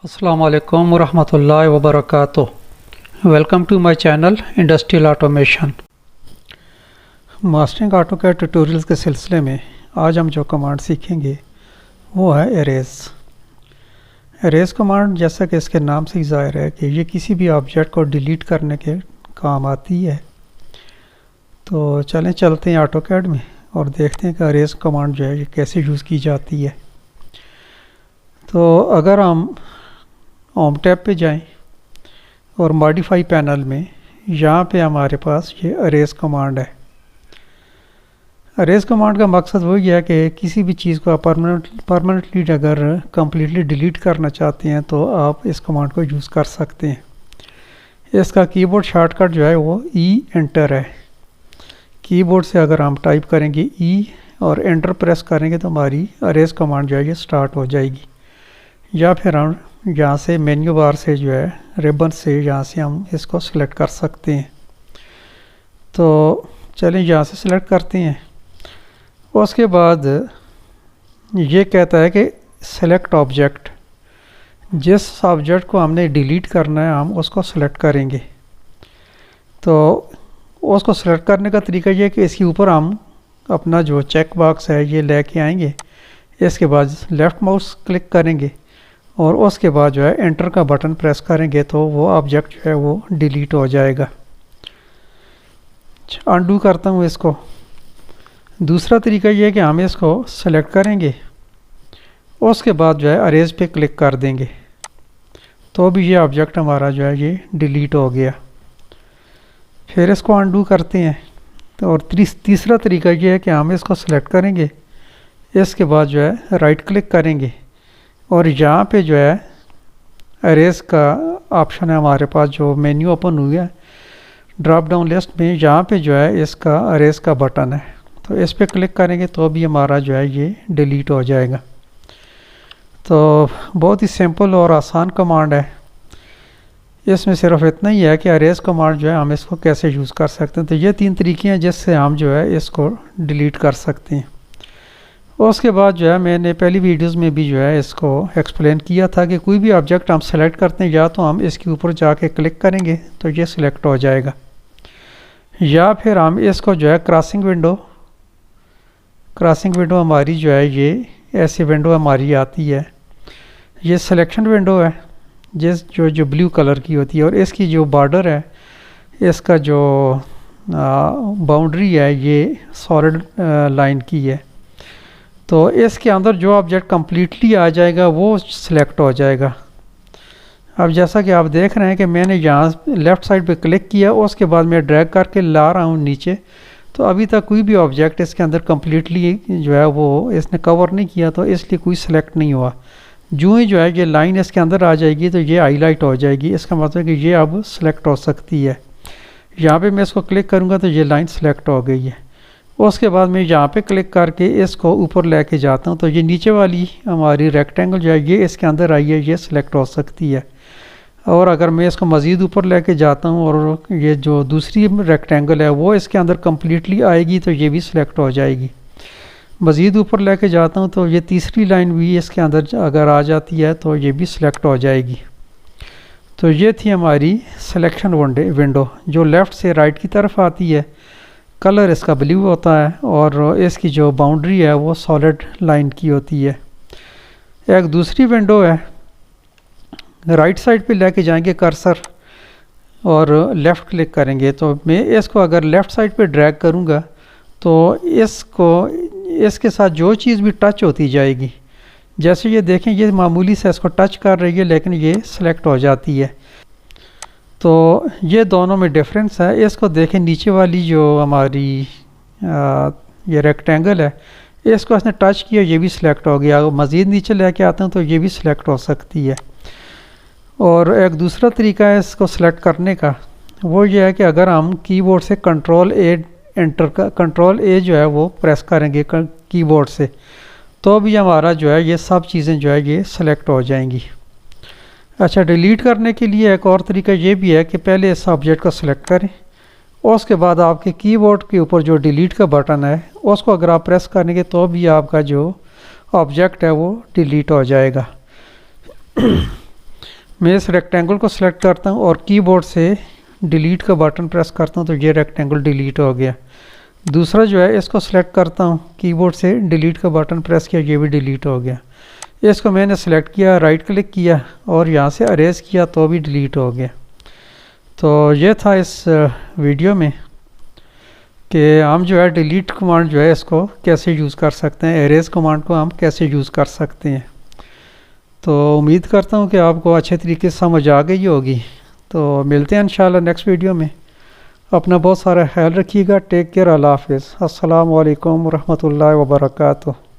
Assalamu alaikum warahmatullahi wabarakatuh. Welcome to my channel Industrial Automation. Mastering AutoCAD tutorials के सिलसिले में आज हम जो कमांड सीखेंगे वो है एरेज। एरेज कमांड जैसा कि इसके नाम से ही ज़ाहिर है कि ये किसी भी ऑब्जेक्ट को डिलीट करने के काम आती है। तो चलते हैं AutoCAD में और देखते हैं कि एरेज कमांड जो है ये कैसे यूज़ की जाती है। तो अगर हम होम टैब पे जाएं और मॉडिफाई पैनल में यहाँ पे हमारे पास ये अरेज कमांड है। अरेज कमांड का मकसद वही है कि किसी भी चीज़ को आप परमानेंटली अगर कम्प्लीटली डिलीट करना चाहते हैं तो आप इस कमांड को यूज़ कर सकते हैं। इसका कीबोर्ड शॉर्टकट जो है वो ई एंटर है। कीबोर्ड से अगर हम टाइप करेंगे ई और एंटर प्रेस करेंगे तो हमारी अरेज कमांड जो है ये स्टार्ट हो जाएगी। या फिर हम यहाँ से मेन्यू बार से जो है रिबन से यहाँ से हम इसको सिलेक्ट कर सकते हैं। तो चलिए यहाँ से सिलेक्ट करते हैं। उसके बाद ये कहता है कि सेलेक्ट ऑब्जेक्ट, जिस ऑब्जेक्ट को हमने डिलीट करना है हम उसको सिलेक्ट करेंगे। तो उसको सिलेक्ट करने का तरीका ये है कि इसके ऊपर हम अपना जो चेक बॉक्स है ये लेके आएंगे। इसके बाद लेफ़्ट माउस क्लिक करेंगे और उसके बाद जो है एंटर का बटन प्रेस करेंगे तो वो ऑब्जेक्ट जो है वो डिलीट हो जाएगा। अनडू करता हूँ इसको। दूसरा तरीका ये है कि हम इसको सेलेक्ट करेंगे, उसके बाद जो है अरेज पे क्लिक कर देंगे तो भी ये ऑब्जेक्ट हमारा जो है ये डिलीट हो गया। फिर इसको अनडू करते हैं। तो और तीसरा तरीका ये है कि हम इसको सेलेक्ट करेंगे, इसके बाद जो है राइट क्लिक करेंगे और यहाँ पे जो है अरेज का ऑप्शन है हमारे पास, जो मेन्यू ओपन हुआ है ड्रॉप डाउन लिस्ट में, यहाँ पे जो है इसका अरेज का बटन है। तो इस पर क्लिक करेंगे तो भी हमारा जो है ये डिलीट हो जाएगा। तो बहुत ही सिंपल और आसान कमांड है। इसमें सिर्फ इतना ही है कि अरेज कमांड जो है हम इसको कैसे यूज़ कर सकते हैं। तो ये 3 तरीके हैं जिससे हम जो है इसको डिलीट कर सकते हैं। उसके बाद जो है मैंने पहली वीडियोस में भी जो है इसको एक्सप्लेन किया था कि कोई भी ऑब्जेक्ट हम सेलेक्ट करते हैं या तो हम इसके ऊपर जाके क्लिक करेंगे तो ये सिलेक्ट हो जाएगा, या फिर हम इसको जो है क्रॉसिंग विंडो हमारी जो है ये ऐसी विंडो हमारी आती है। ये सिलेक्शन विंडो है जो ब्लू कलर की होती है और इसकी जो बॉर्डर है, इसका जो बाउंड्री है ये सॉलिड लाइन की है। तो इसके अंदर जो ऑब्जेक्ट कम्प्लीटली आ जाएगा वो सिलेक्ट हो जाएगा। अब जैसा कि आप देख रहे हैं कि मैंने यहाँ लेफ़्ट साइड पे क्लिक किया, उसके बाद मैं ड्रैग करके ला रहा हूँ नीचे, तो अभी तक कोई भी ऑब्जेक्ट इसके अंदर कम्प्लीटली जो है वो इसने कवर नहीं किया, तो इसलिए कोई सिलेक्ट नहीं हुआ। जो ही जो है ये लाइन इसके अंदर आ जाएगी तो ये हाईलाइट हो जाएगी, इसका मतलब कि ये अब सिलेक्ट हो सकती है। यहाँ पे मैं इसको क्लिक करूँगा तो ये लाइन सिलेक्ट हो गई है। उसके बाद मैं यहाँ पे क्लिक करके इसको ऊपर लेके जाता हूँ तो ये नीचे वाली हमारी रेक्टेंगल जो है ये इसके अंदर आई है, ये सिलेक्ट हो सकती है। और अगर मैं इसको मज़ीद ऊपर लेके जाता हूँ और ये जो दूसरी रेक्टेंगल है वो इसके अंदर कम्प्लीटली आएगी तो ये भी सिलेक्ट हो जाएगी। मज़ीद ऊपर लेके जाता हूँ तो ये तीसरी लाइन भी इसके अंदर अगर आ जाती है तो ये भी सिलेक्ट हो जाएगी। तो ये थी हमारी सिलेक्शन विंडो जो लेफ़्ट से राइट की तरफ आती है। कलर इसका ब्लू होता है और इसकी जो बाउंड्री है वो सॉलिड लाइन की होती है। एक दूसरी विंडो है, राइट साइड पे लेके जाएंगे कर्सर और लेफ़्ट क्लिक करेंगे तो मैं इसको अगर लेफ़्ट साइड पे ड्रैग करूँगा तो इसके साथ जो चीज़ भी टच होती जाएगी, जैसे ये देखें ये मामूली से इसको टच कर रही है लेकिन ये सिलेक्ट हो जाती है। तो ये दोनों में डिफरेंस है। इसको देखें नीचे वाली जो हमारी ये रेक्टेंगल है, इसको इसने टच किया ये भी सिलेक्ट हो गया। मज़ीद नीचे लेके आते हैं तो ये भी सिलेक्ट हो सकती है। और एक दूसरा तरीका है इसको सिलेक्ट करने का, वो ये है कि अगर हम कीबोर्ड से कंट्रोल ए जो है वो प्रेस करेंगे कीबोर्ड से तो भी हमारा जो है ये सब चीज़ें जो है ये सिलेक्ट हो जाएंगी। अच्छा, डिलीट करने के लिए एक और तरीका ये भी है कि पहले इस ऑब्जेक्ट को सिलेक्ट करें, उसके बाद आपके कीबोर्ड के ऊपर जो डिलीट का बटन है उसको अगर आप प्रेस करेंगे तो भी आपका जो ऑब्जेक्ट है वो डिलीट हो जाएगा। میں اس ریکٹینگل کو سلیکٹ کرتا ہوں اور کی بورڈ سے ڈیلیٹ کا بٹن پریس کرتا ہوں تو یہ ریکٹینگل ڈیلیٹ ہو گیا. دوسرا جو ہے اس کو سلیکٹ کرتا ہوں، کی بورڈ سے ڈیلیٹ کا بٹن پریس کیا، یہ بھی ڈیلیٹ ہو گیا. اس کو میں نے سلیکٹ کیا، رائٹ کلک کیا اور یہاں سے اریز کیا تو بھی ڈیلیٹ ہو گیا. تو یہ تھا اس ویڈیو میں کہ ہم جو ہے ڈیلیٹ کمانڈ جو ہے اس کو کیسے یوز کر سکتے ہیں، اریز کمانڈ کو ہم کیسے یوز کر سکتے ہیں. تو امید کرتا ہوں کہ آپ کو اچھے طریقے سے سمجھ آ گئی ہوگی. تو ملتے ہیں انشاءاللہ نیکسٹ ویڈیو میں. اپنا بہت سارا خیال رکھیے گا. Take care. اللہ حافظ. السلام علیکم ورحمۃ اللہ وبرکاتہ.